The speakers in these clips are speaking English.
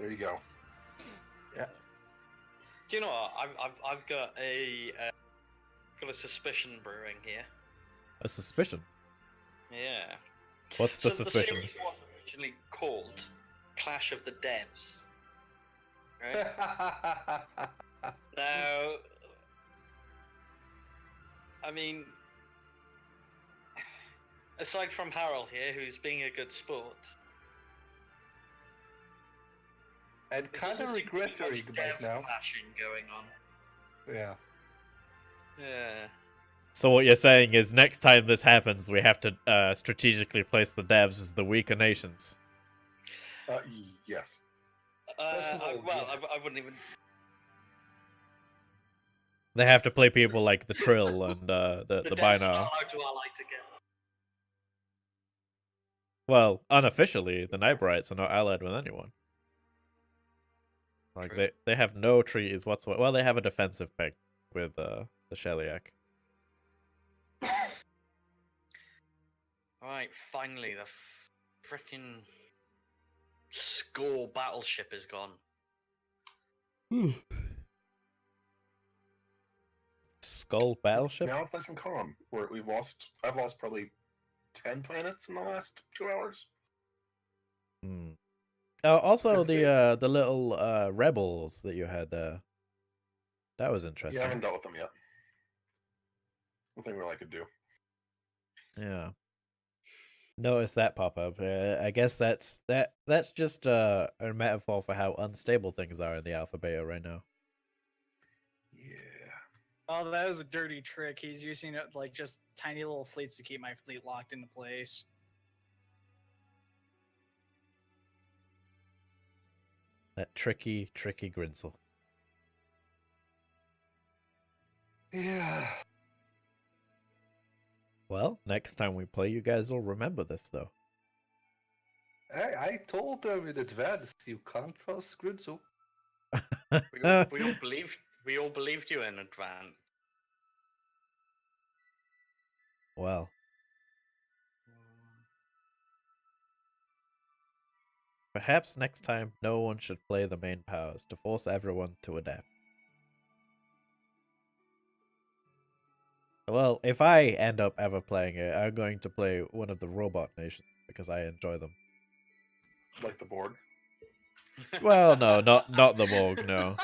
There you go. Yeah. Do you know what? I've got a suspicion brewing here. A suspicion? Yeah. What's the So suspicion? The series was originally called Clash of the Devs. Right? Now, I mean, aside from Harel here, who's being a good sport, And kind of regretting right now. clashing going on. Yeah. Yeah. So what you're saying is next time this happens, we have to strategically place the devs as the weaker nations. Yes. I wouldn't even. They have to play people like the Trill and the devs Bino. are allowed to ally together. Well, unofficially, the Nyberrites are not allied with anyone. Like they have no treaties whatsoever. Well, they have a defensive pact with the Shellyak. Alright, finally the frickin' Skull battleship is gone. Skull battleship? Now it's nice and calm. I've lost probably 10 planets in the last 2 hours. Hmm. Also, That's the little rebels that you had there. That was interesting. Yeah, I haven't dealt with them yet. Nothing really I could do. Yeah. Notice that pop up. I guess that's just a metaphor for how unstable things are in the alpha beta right now. Yeah. Oh, that was a dirty trick. He's using it like just tiny little fleets to keep my fleet locked into place. That tricky Grinsel. Yeah. Well, next time we play, you guys will remember this, though. I told them in advance you can't trust Grinzel. We all believed you in advance. Well. Perhaps next time, no one should play the main powers to force everyone to adapt. Well, if I end up ever playing it, I'm going to play one of the robot nations because I enjoy them. Like the Borg? Well, no, not the Borg, no.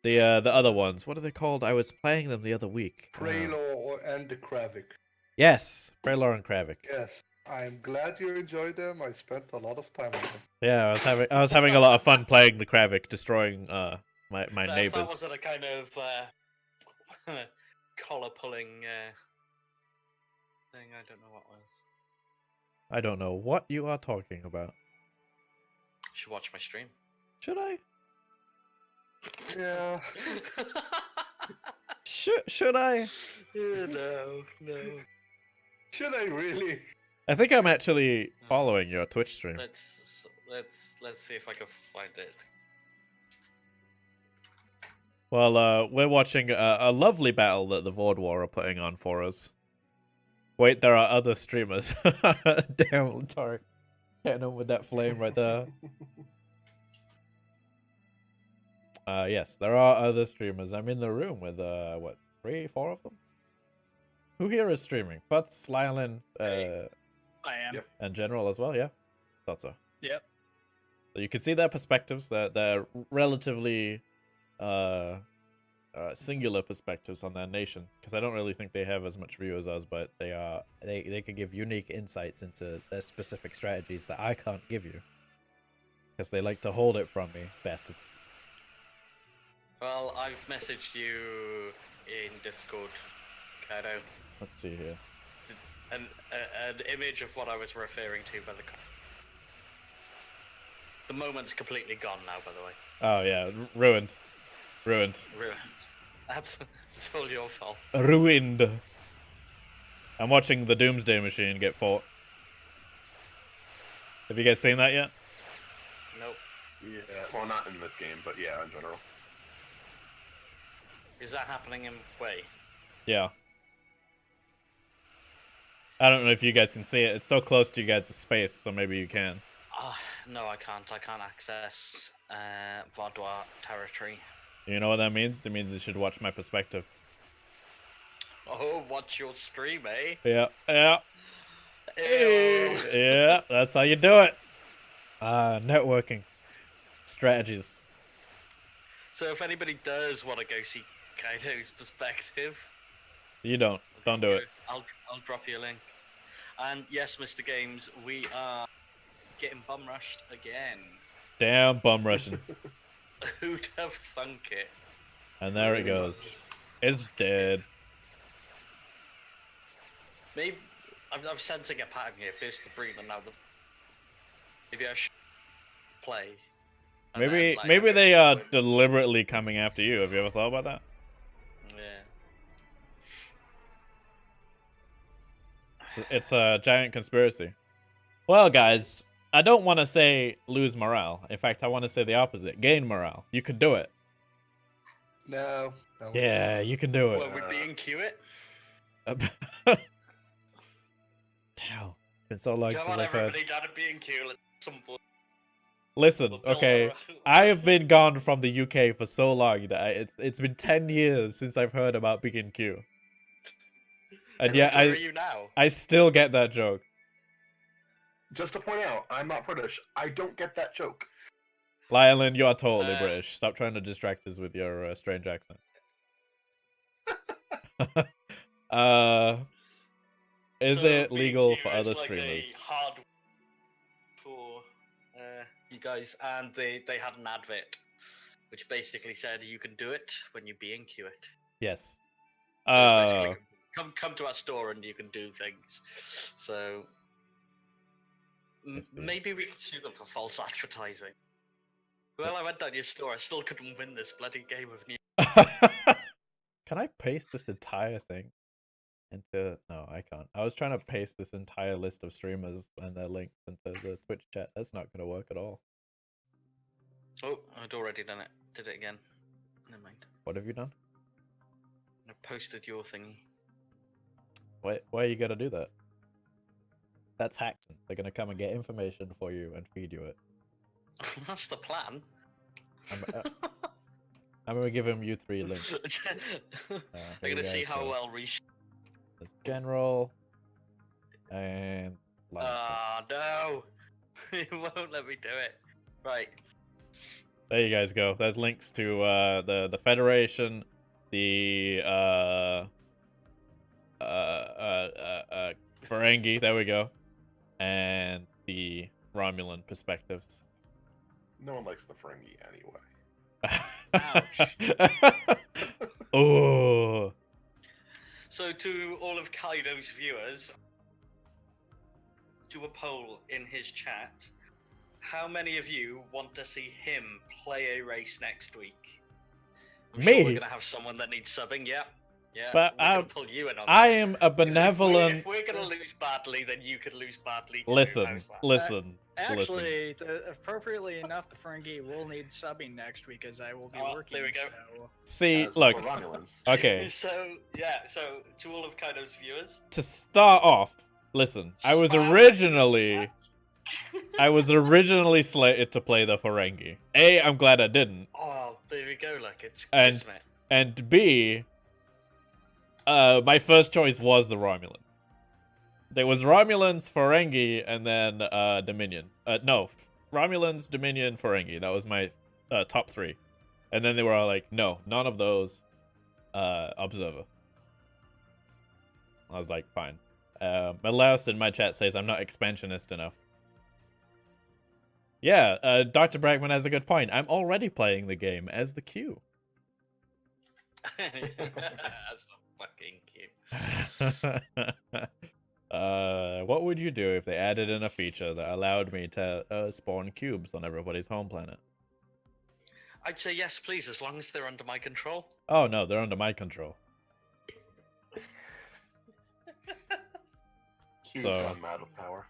The other ones, what are they called? I was playing them the other week. Prelor and the Kravik. Yes, Prelor and Kravik. Yes, I'm glad you enjoyed them. I spent a lot of time on them. Yeah, I was having a lot of fun playing the Kravik, destroying my neighbors. That wasn't a kind of collar pulling thing. I don't know what was. I don't know what you are talking about. You should watch my stream. Should I? Yeah. Should I? No. Should I really? I think I'm actually following your Twitch stream. Let's see if I can find it. Well, we're watching a lovely battle that the Vord War are putting on for us. Wait, there are other streamers. Damn, sorry. Hitting him with that flame right there. Yes, there are other streamers. I'm in the room with, what, 3, 4 of them? Who here is streaming? Butts, Lylin, I am. Yep. and General as well, yeah? Thought so. Yep. So you can see their perspectives. They're relatively singular perspectives on their nation, because I don't really think they have as much view as us, but they can give unique insights into their specific strategies that I can't give you, because they like to hold it from me, bastards. Well, I've messaged you in Discord, Kaido. Let's see here. An image of what I was referring to by the moment's completely gone now, by the way. Oh yeah, ruined. Ruined. Absolutely, it's all your fault. Ruined. I'm watching the Doomsday Machine get fought. Have you guys seen that yet? Nope. Yeah, well, not in this game, but yeah, in general. Is that happening in Way? Yeah. I don't know if you guys can see it. It's so close to you guys' space, so maybe you can. No, I can't. I can't access Vaudois territory. You know what that means? It means you should watch my perspective. Oh, watch your stream, eh? Yeah, yeah, Ew. yeah. That's how you do it. Networking strategies. So if anybody does want to go see Kaido's perspective, You don't do it. I'll drop you a link. And yes, Mr. Games, we are getting bum rushed again. Damn bum rushing. Who'd have thunk it? And there it goes. It's dead. Maybe I'm sensing a pattern here. First the breathe and now the. Maybe I should play. And Maybe then, like, maybe I they can are win. deliberately coming after you. Have you ever thought about that? Yeah. It's a giant conspiracy. Well, guys, I don't want to say lose morale. In fact, I want to say the opposite. Gain morale. You can do it. No. Yeah, you can do Well, it. would be in queue it. Damn. Been so long Come since on, I've heard. everybody, gotta be in queue at some point. Listen, We'll build okay. I have been gone from the UK for so long that it's been 10 years since I've heard about B&Q. And Who yet are you now? I still get that joke. Just to point out, I'm not British. I don't get that joke. Lyle, you are totally Uh, British. Stop trying to distract us with your strange accent. Is So it legal B&Q for is other like streamers? A hard for you guys, and they had an advert which basically said you can do it when you B&Q it. Yes. So it's basically come to our store and you can do things. So I see. maybe we could sue them for false advertising. Well, I went down your store. I still couldn't win this bloody game of new. Can I paste this entire thing into... No, I can't. I was trying to paste this entire list of streamers and their links into the Twitch chat. That's not going to work at all. Oh, I'd already done it. Did it again. Never mind. What have you done? I posted your thingy. Why are you going to do that? That's hacking. They're going to come and get information for you and feed you it. That's the plan. I'm going to give him you 3 links. They're here gonna you see guys how go. well reach. There's general and line check. Ah, no! It won't let me do it. Right. There you guys go. There's links to the Federation, the Ferengi. There we go, and the Romulan perspectives. No one likes the Ferengi anyway. Ouch. Oh. So to all of Kaido's viewers, do a poll in his chat. How many of you want to see him play a race next week? I'm Me? sure we're gonna have someone that needs subbing. Yeah, yeah. But we're gonna pull you in on I this. am a benevolent. If we're gonna lose badly, then you could lose badly too. Listen, How's that? listen. Actually, appropriately enough, the Ferengi will need subbing next week as I will be Oh, working. there we go. So... See, As look. for Romulans. Okay, So yeah, so to all of Kaido's viewers, to start off, listen. I was spam originally chat. slated to play the Ferengi. I'm glad I didn't. Oh, there we go. Like it's And- kismet. And B, my first choice was the Romulan. There was Romulans, Ferengi, and then Dominion. No, Romulans, Dominion, Ferengi. That was my top 3. And then they were all like, no, none of those. Observer. I was like, fine. Malaus in my chat says I'm not expansionist enough. Yeah, Dr. Bragman has a good point. I'm already playing the game as the Q. That's the fucking cute. What would you do if they added in a feature that allowed me to spawn cubes on everybody's home planet? I'd say yes, please, as long as they're under my control. Oh no, they're under my control. Q's So- gone mad with power.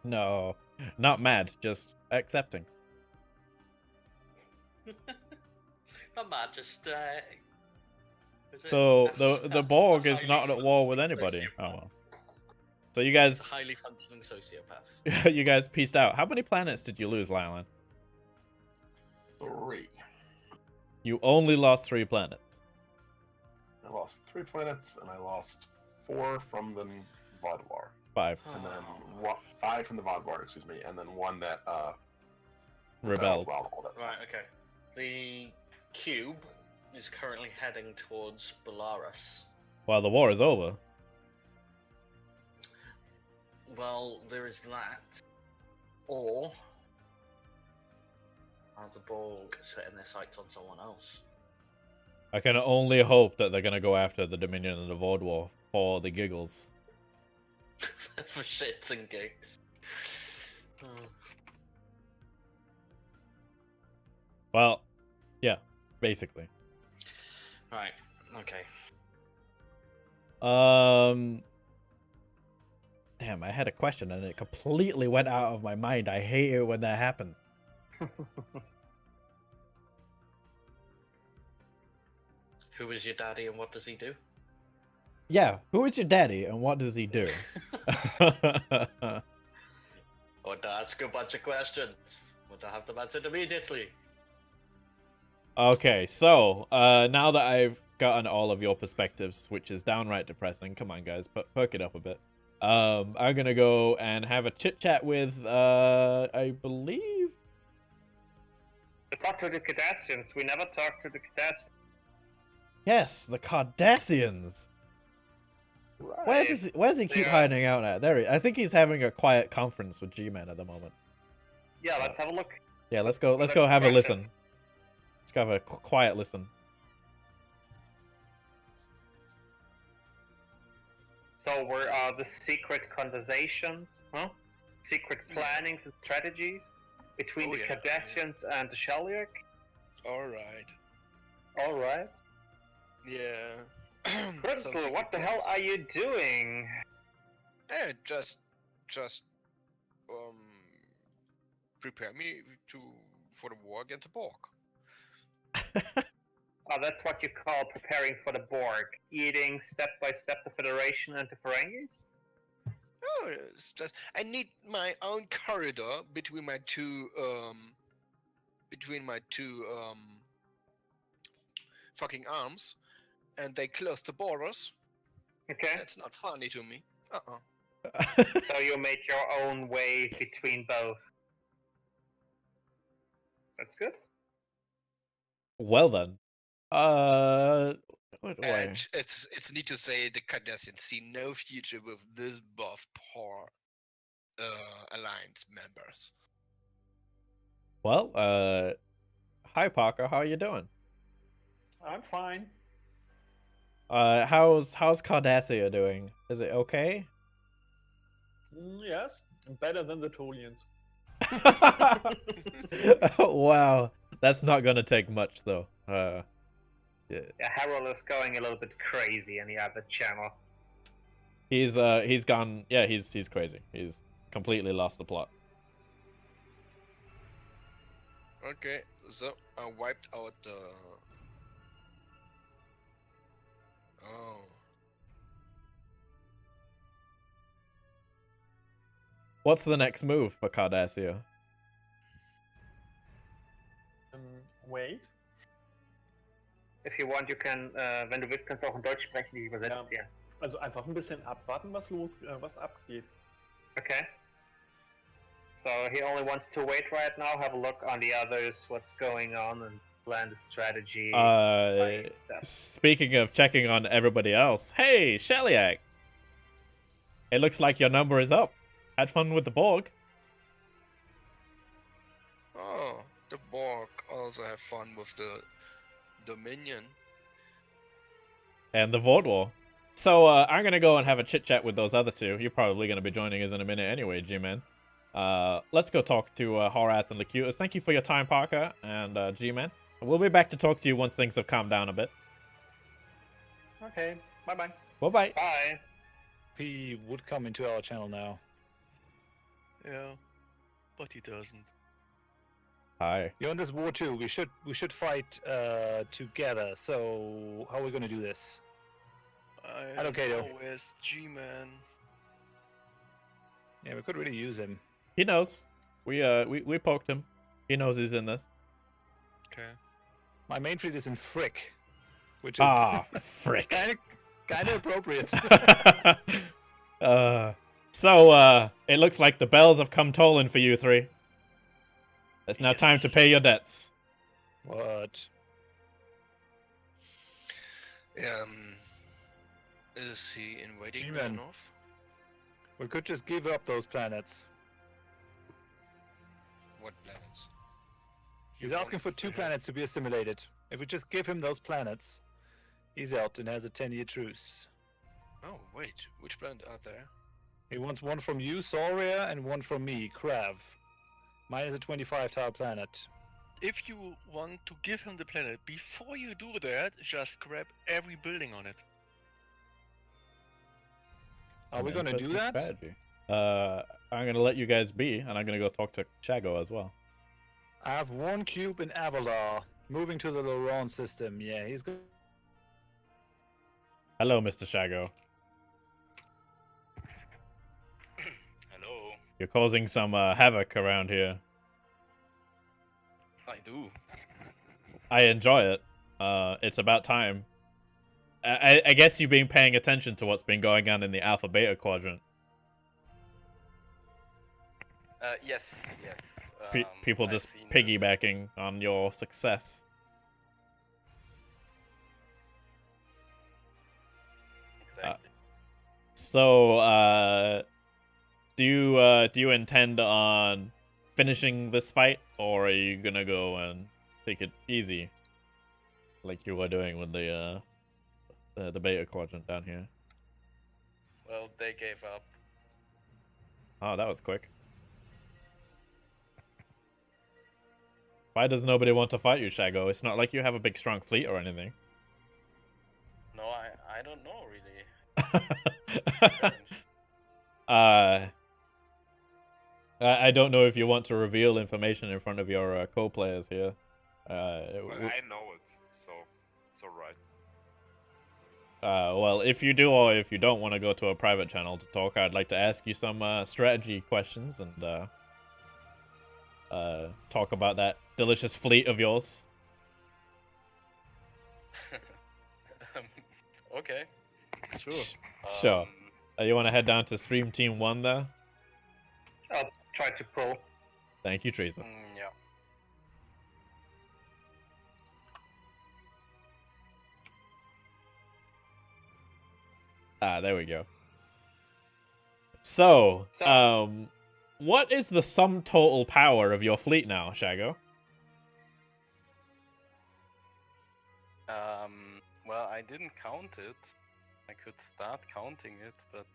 No, not mad, just accepting. Not mad, just is it- So the Borg is highly not at war with flexible anybody. system. Oh well. So you guys, Highly functioning sociopath. you guys pieced out. How many planets did you lose, Lylan? 3. You only lost 3 planets. I lost 3 planets, and I lost 4 from the Vodwar. 5. And then 5 from the Vodwar, excuse me, and then 1 that Rebelled. while all that was Right, okay. The cube is currently heading towards Belarus. Well, the war is over. Well, there is that. Or are the Borg setting their sights on someone else? I can only hope that they're gonna go after the Dominion and the Void War for the giggles. For shits and gigs. Well, yeah, basically. Right, okay. Damn, I had a question and it completely went out of my mind. I hate it when that happens. Who is your daddy and what does he do? Yeah, who is your daddy and what does he do? Oh, to ask a bunch of questions. But I have them answered immediately. Okay, so now that I've gotten all of your perspectives, which is downright depressing, come on guys, perk it up a bit. I'm gonna go and have a chit chat with I believe. Talk to the Cardassians. We never talked to the Cardassians. Yes, the Cardassians. Right. Where does he keep hiding out at? I think he's having a quiet conference with G-Man at the moment. Yeah, let's have a look. Yeah, let's go have a listen. Let's go have a quiet listen. So where are the secret conversations? Huh? Secret plannings and strategies between the Cardassians and the Shaliak? Alright. Alright. Yeah. Crystal, Sounds like what the good hell plans. are you doing? Eh, just prepare me for the war against the Borg. Oh, that's what you call preparing for the Borg. Eating step by step the Federation and the Ferengis? Oh, it's just I need my own corridor between my two fucking arms, and they close the borders. Okay. That's not funny to me. So you make your own way between both. That's good. Well then. What do I... And it's neat to say the Cardassians see no future with this buff poor alliance members. Well, hi Parker, how are you doing? I'm fine. How's Cardassia doing? Is it okay? Yes, better than the Tholians. Wow, that's not gonna take much though. Yeah. Yeah, Harel is going a little bit crazy in the other channel. He's gone. Yeah, he's crazy. He's completely lost the plot. Okay, so I wiped out the. Oh. What's the next move for Cardassia? Wait. If you want, you can, wenn du willst, kannst du auch in Deutsch sprechen, die übersetzt dir. Also einfach ein bisschen abwarten, was abgeht. Okay. So he only wants to wait right now, have a look on the others, what's going on, and plan the strategy. Speaking of checking on everybody else, hey, Shaliak! It looks like your number is up. Had fun with the Borg. Oh, the Borg also have fun with the Dominion. And the Void War. So, I'm gonna go and have a chit-chat with those other two. You're probably gonna be joining us in a minute anyway, G-Man. Let's go talk to Horath and Locutus. Thank you for your time, Parker and G-Man. We'll be back to talk to you once things have calmed down a bit. Okay, bye-bye. Bye-bye. Bye. He would come into our channel now. Yeah, but he doesn't. Hi. You're in this war too. We should fight together. So how are we gonna do this? Hello, Kaido. Where's G-Man? Yeah, we could really use him. He knows. We poked him. He knows he's in this. Okay. My main fleet is in Frick, which is Ah, frick. kind of appropriate. So it looks like the bells have come tolling for you three. It's now time to pay your debts. What? Is he invading G-Man. the north? We could just give up those planets. What planets? He's asking for 2 planets to be assimilated. If we just give him those planets, he's out and has a 10-year truce. Oh, wait. Which planet are there? He wants one from you, Sauria, and one from me, Krav. Mine is a 25-tile planet. If you want to give him the planet, before you do that, just grab every building on it. Are we gonna do that? Strategy. I'm gonna let you guys be, and I'm gonna go talk to Shaggo as well. I have 1 cube in Avalar, moving to the Loran system. Yeah, he's good. Hello, Mr. Shaggo. Hello. You're causing some havoc around here. I do. I enjoy it. It's about time. I guess you've been paying attention to what's been going on in the Alpha Beta Quadrant. Yes. People I've just seen piggybacking on your success. Exactly. So, do you intend on finishing this fight, or are you gonna go and take it easy, like you were doing with the Beta Quadrant down here? Well, they gave up. Oh, that was quick. Why does nobody want to fight you, Shaggo? It's not like you have a big, strong fleet or anything. No, I don't know really. I don't know if you want to reveal information in front of your co-players here. I know it, so it's alright. Well, if you do or if you don't want to go to a private channel to talk, I'd like to ask you some strategy questions and talk about that delicious fleet of yours. Okay. Sure. Sure. You want to head down to Stream Team 1 there? I'll try to pro. Thank you, Teresa. Yeah. Ah, there we go. So, what is the sum total power of your fleet now, Shaggo? Well, I didn't count it. I could start counting it, but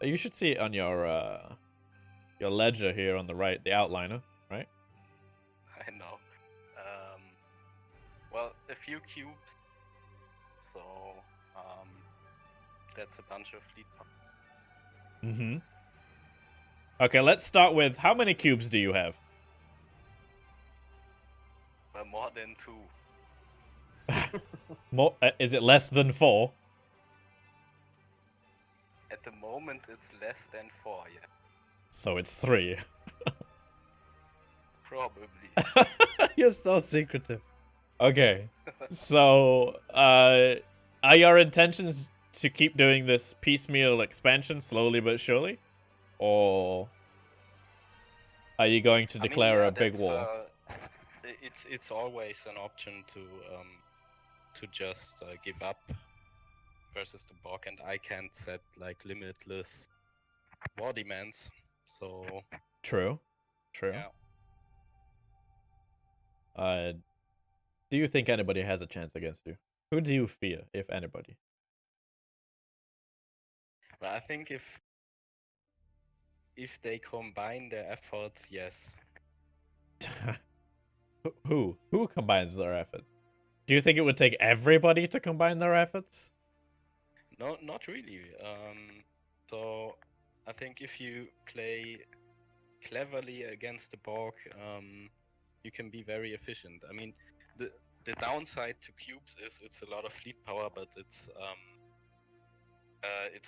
You should see it on your ledger here on the right, the outliner, right? I know. Well, a few cubes. So, that's a bunch of fleet power. Mm-hmm. Okay, let's start with how many cubes do you have? Well, more than 2. More? Is it less than 4? At the moment, it's less than 4, yeah. So it's 3. Probably. You're so secretive. Okay, so are your intentions to keep doing this piecemeal expansion slowly but surely, or are you going to declare a big war? It's always an option to just give up versus the Borg, and I can't set like limitless war demands. So True. yeah. Do you think anybody has a chance against you? Who do you fear, if anybody? But I think if they combine their efforts, yes. Who combines their efforts? Do you think it would take everybody to combine their efforts? No, not really. So I think if you play cleverly against the Borg, you can be very efficient. I mean, the downside to cubes is it's a lot of fleet power, but it's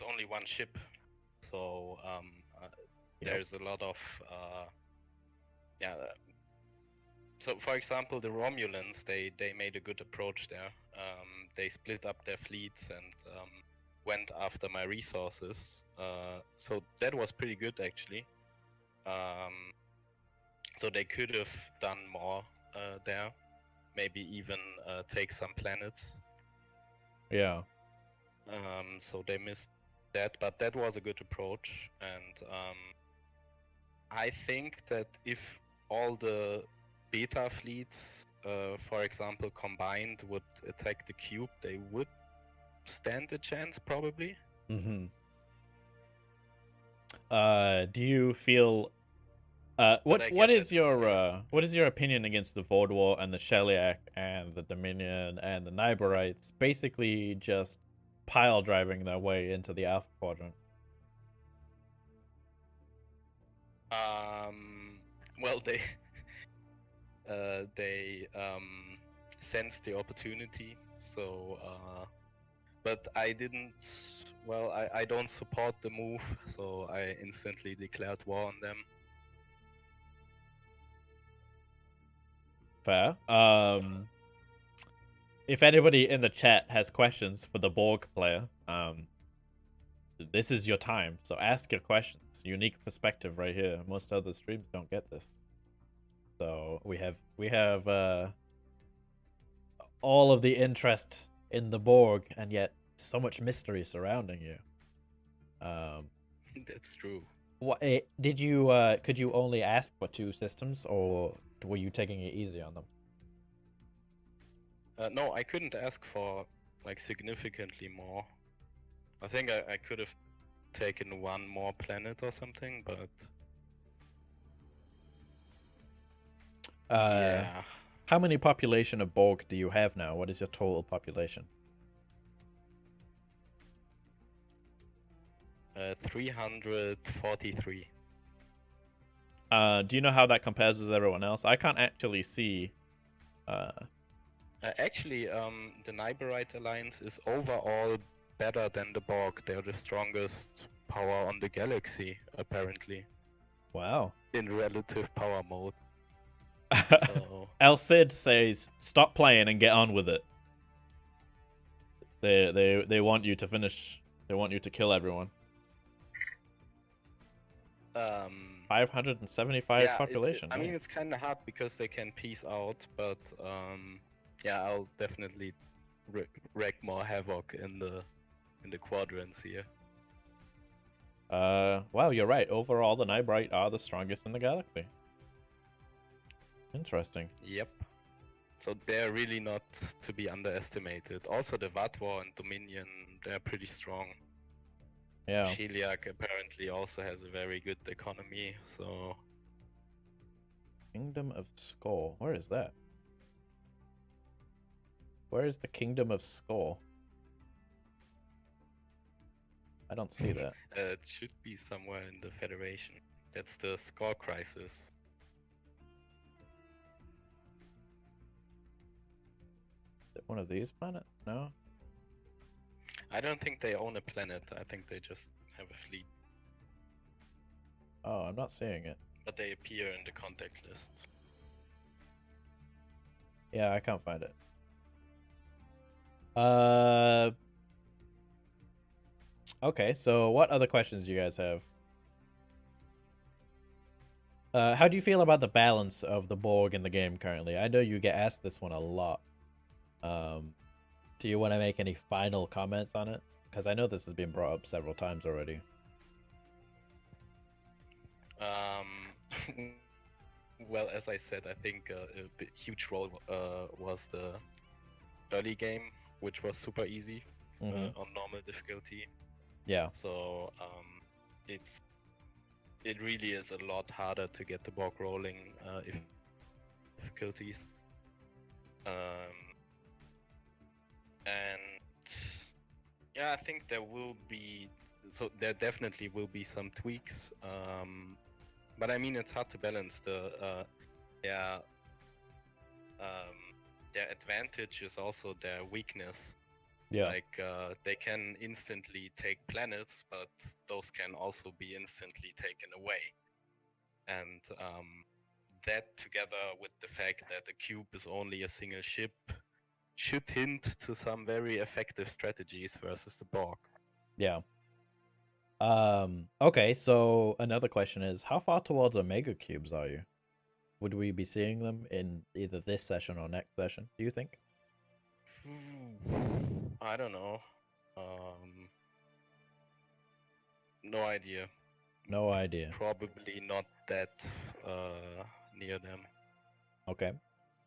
only one ship. So there's a lot of so for example, the Romulans, they made a good approach there. They split up their fleets and went after my resources. So that was pretty good actually. So they could have done more there, maybe even take some planets. Yeah. So they missed that, but that was a good approach, and I think that if all the beta fleets, for example, combined would attack the cube, they would stand a chance probably. Mm-hmm. Do you feel what is your opinion against the Void War and the Sheliak and the Dominion and the Nyberites basically just pile driving their way into the Alpha Quadrant? Well, they sensed the opportunity, so but I didn't. Well, I don't support the move, so I instantly declared war on them. Fair. If anybody in the chat has questions for the Borg player, this is your time. So ask your questions. Unique perspective right here. Most other streams don't get this. So we have all of the interest in the Borg, and yet so much mystery surrounding you. That's true. What did you could you only ask for 2 systems, or were you taking it easy on them? No, I couldn't ask for like significantly more. I think I could have taken 1 more planet or something, but yeah. How many population of Borg do you have now? What is your total population? 343. Do you know how that compares with everyone else? I can't actually see. Actually, the Nyberrite Alliance is overall better than the Borg. They're the strongest power on the galaxy, apparently. Wow. In relative power mode. So... El Cid says, "Stop playing and get on with it." They want you to finish. They want you to kill everyone. 575 population. I mean, nice. it's kind of hard because they can peace out, but yeah, I'll definitely wreak more havoc in the quadrants here. Wow, you're right. Overall, the Nyberrite are the strongest in the galaxy. Interesting. Yep. So they're really not to be underestimated. Also, the Vatwar and Dominion, they're pretty strong. Yeah. Sheliak apparently also has a very good economy, so... Kingdom of Skull. Where is that? Where is the Kingdom of Skull? I don't see that. It should be somewhere in the Federation. That's the Score Crisis. Is it one of these planets? No? I don't think they own a planet. I think they just have a fleet. Oh, I'm not seeing it. But they appear in the contact list. Yeah, I can't find it. Okay, so what other questions do you guys have? How do you feel about the balance of the Borg in the game currently? I know you get asked this one a lot. Do you want to make any final comments on it? Because I know this has been brought up several times already. Well, as I said, I think a huge role was the early game, which was super easy on normal difficulty. Yeah. So it really is a lot harder to get the Borg rolling if difficulties. And yeah, I think there definitely will be some tweaks. But I mean, it's hard to balance their advantage is also their weakness. Yeah. Like they can instantly take planets, but those can also be instantly taken away. And that, together with the fact that the cube is only a single ship, should hint to some very effective strategies versus the Borg. Yeah. Okay, so another question is, how far towards Omega cubes are you? Would we be seeing them in either this session or next session, do you think? I don't know. No idea. No idea. Probably not that near them. Okay.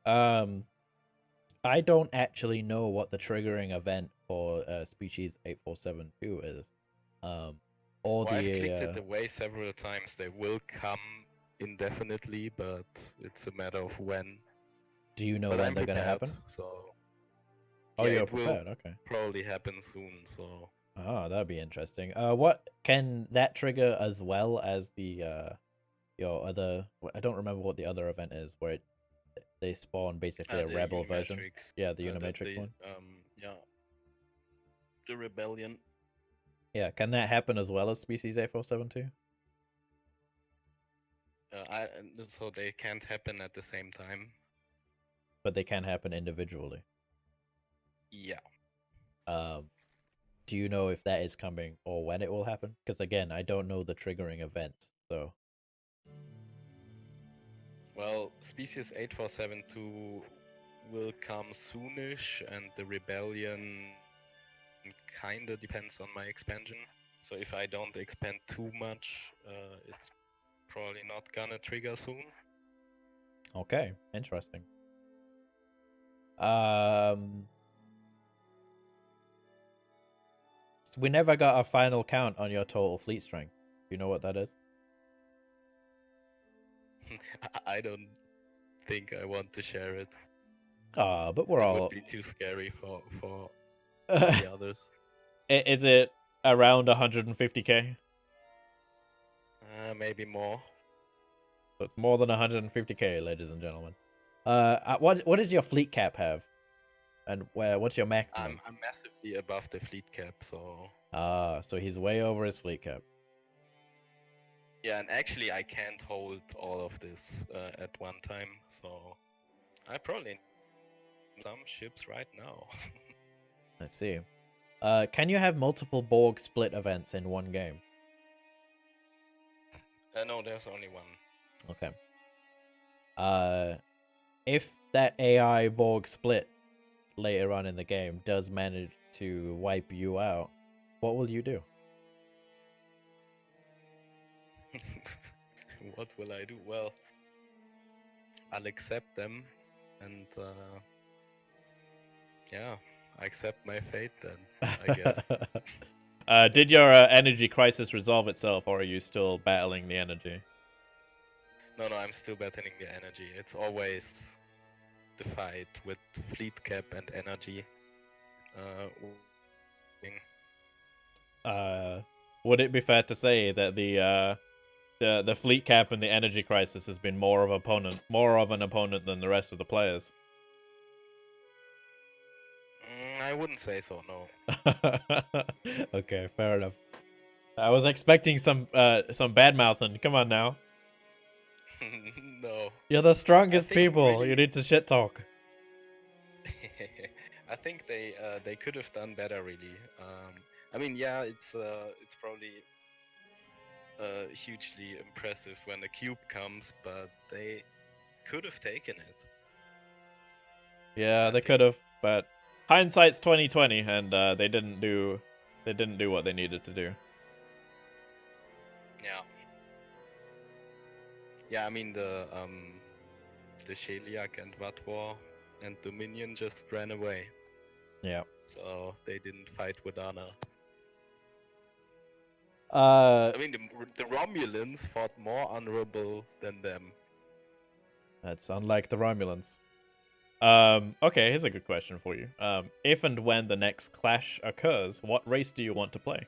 I don't actually know what the triggering event for species 8472 is. Or Well, I've the clicked it away several times. They will come indefinitely, but it's a matter of when. do you know But when I'm they're gonna prepared, happen? So Oh, yeah, you're it will prepared. Okay. probably happen soon. So Oh, that'd be interesting. What can that trigger as well as the your other? I don't remember what the other event is where they spawn basically a the rebel version. Unimatrix, Yeah, the Unimatrix one. Yeah, the rebellion. Yeah, can that happen as well as species 8472? So they can't happen at the same time. But they can happen individually. Yeah. Do you know if that is coming or when it will happen? Because again, I don't know the triggering events. So Well, species 8472 will come soonish, and the rebellion kinda depends on my expansion. So if I don't expand too much, it's probably not gonna trigger soon. okay, interesting. We never got a final count on your total fleet strength. Do you know what that is? I don't think I want to share it. But we're It all. would be too scary for the others. Is it around 150k? Maybe more. So it's more than 150k, ladies and gentlemen. What does your fleet cap have? And what's your maximum? I'm massively above the fleet cap, so So he's way over his fleet cap. yeah, and actually I can't hold all of this at one time, so I probably need some ships right now. Let's see. Can you have multiple Borg split events in one game? No, there's only one. Okay. If that AI Borg split later on in the game does manage to wipe you out, what will you do? What will I do? Well, I'll accept them, and yeah, I accept my fate then, I guess. Did your energy crisis resolve itself, or are you still battling the energy? No, I'm still battling the energy. It's always the fight with fleet cap and energy. Would it be fair to say that the fleet cap and the energy crisis has been more of an opponent than the rest of the players? I wouldn't say so, no. Okay, fair enough. I was expecting some bad mouthing. Come on now. No. You're the strongest people. Really... You need to shit talk. I think they could have done better, really. I mean, yeah, it's probably hugely impressive when the cube comes, but they could have taken it. Yeah, they could have, but hindsight's 20/20, and they didn't do what they needed to do. Yeah. Yeah, I mean the Sheliak and Vatvor and Dominion just ran away. Yeah. So they didn't fight with honor. I mean, the Romulans fought more honorable than them. That's unlike the Romulans. Okay, here's a good question for you. If and when the next clash occurs, what race do you want to play?